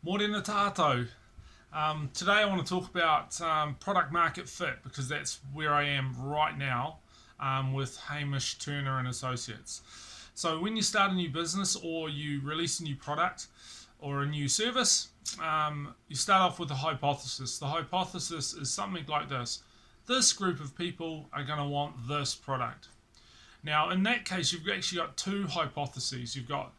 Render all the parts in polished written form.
Morena tātou. Today I want to talk about product market fit because that's where I am right now with Hamish Turner and Associates. So when you start a new business or you release a new product or a new service, you start off with a hypothesis. The hypothesis is something like this. This group of people are going to want this product. Now, in that case, you've actually got two hypotheses. You've got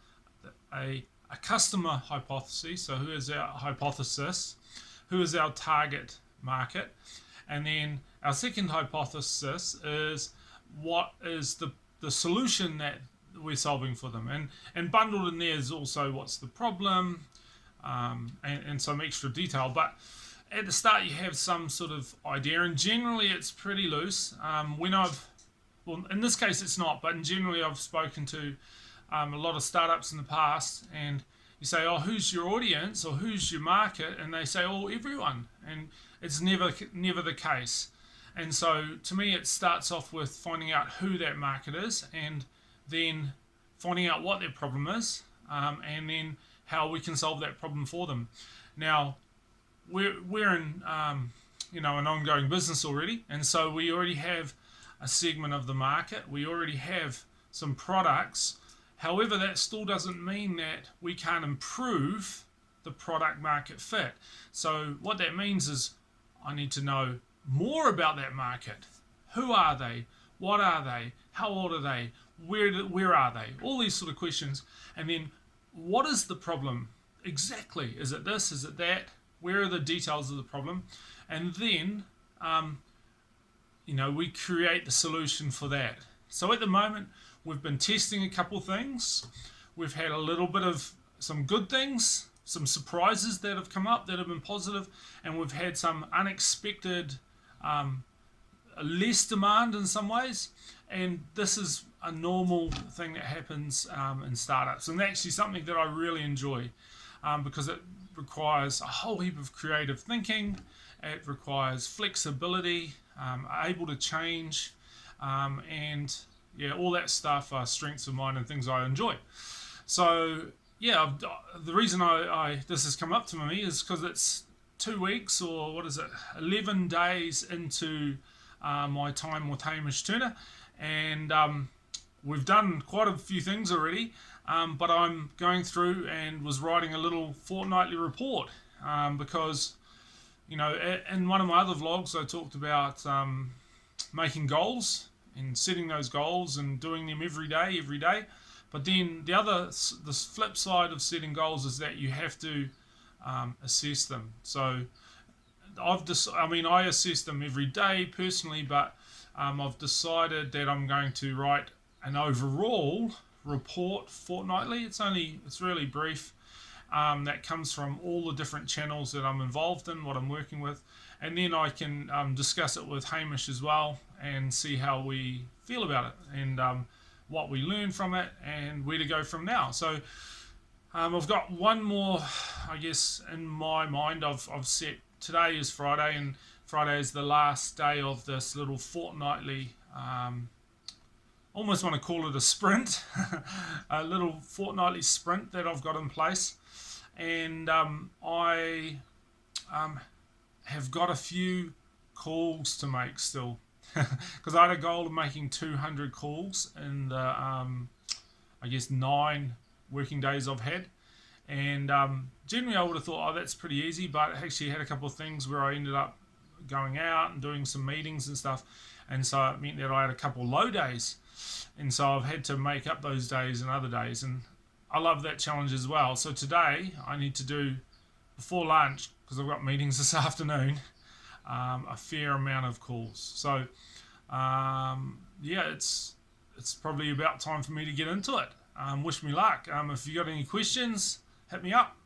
a customer hypothesis, so who is our hypothesis, who is our target market, and then our second hypothesis is what is the solution that we're solving for them, and bundled in there is also what's the problem, and some extra detail. But at the start you have some sort of idea, and generally it's pretty loose. Well, in this case it's not, but in generally I've spoken to a lot of startups in the past, and you say, oh, who's your audience or who's your market? And they say, oh, everyone. And it's never the case. And so to me, it starts off with finding out who that market is, and then finding out what their problem is, and then how we can solve that problem for them. Now, we're in an ongoing business already, and so we already have a segment of the market. We already have some products. However, that still doesn't mean that we can't improve the product market fit. So what that means is I need to know more about that market. Who are they? What are they? How old are they? Where are they? All these sort of questions. And then what is the problem exactly? Is it this? Is it that? Where are the details of the problem? And then, we create the solution for that. So at the moment, we've been testing a couple things. We've had a little bit of some good things, some surprises that have come up that have been positive, and we've had some unexpected, less demand in some ways. And this is a normal thing that happens in startups, and actually something that I really enjoy because it requires a whole heap of creative thinking. It requires flexibility, able to change, and all that stuff are strengths of mine and things I enjoy. So the reason this has come up to me is because it's 2 weeks, or 11 days into my time with Hamish Turner, and we've done quite a few things already, but I'm going through and was writing a little fortnightly report because in one of my other vlogs I talked about making goals and setting those goals and doing them every day. But then the flip side of setting goals is that you have to assess them. So I assess them every day personally, but I've decided that I'm going to write an overall report fortnightly. It's really brief. That comes from all the different channels that I'm involved in, what I'm working with, and then I can discuss it with Hamish as well and see how we feel about it and what we learn from it and where to go from now. So I've got one more, I guess, in my mind. I've set today is Friday, and Friday is the last day of this little fortnightly. Almost want to call it a sprint, a little fortnightly sprint that I've got in place, and I have got a few calls to make still, because I had a goal of making 200 calls in the 9 working days I've had, and generally I would have thought, oh, that's pretty easy, but I actually had a couple of things where I ended up going out and doing some meetings and stuff, and so it meant that I had a couple low days, and so I've had to make up those days and other days, and I love that challenge as well. So today I need to do, before lunch, because I've got meetings this afternoon, a fair amount of calls. So it's probably about time for me to get into it. Wish me luck. If you got any questions, hit me up.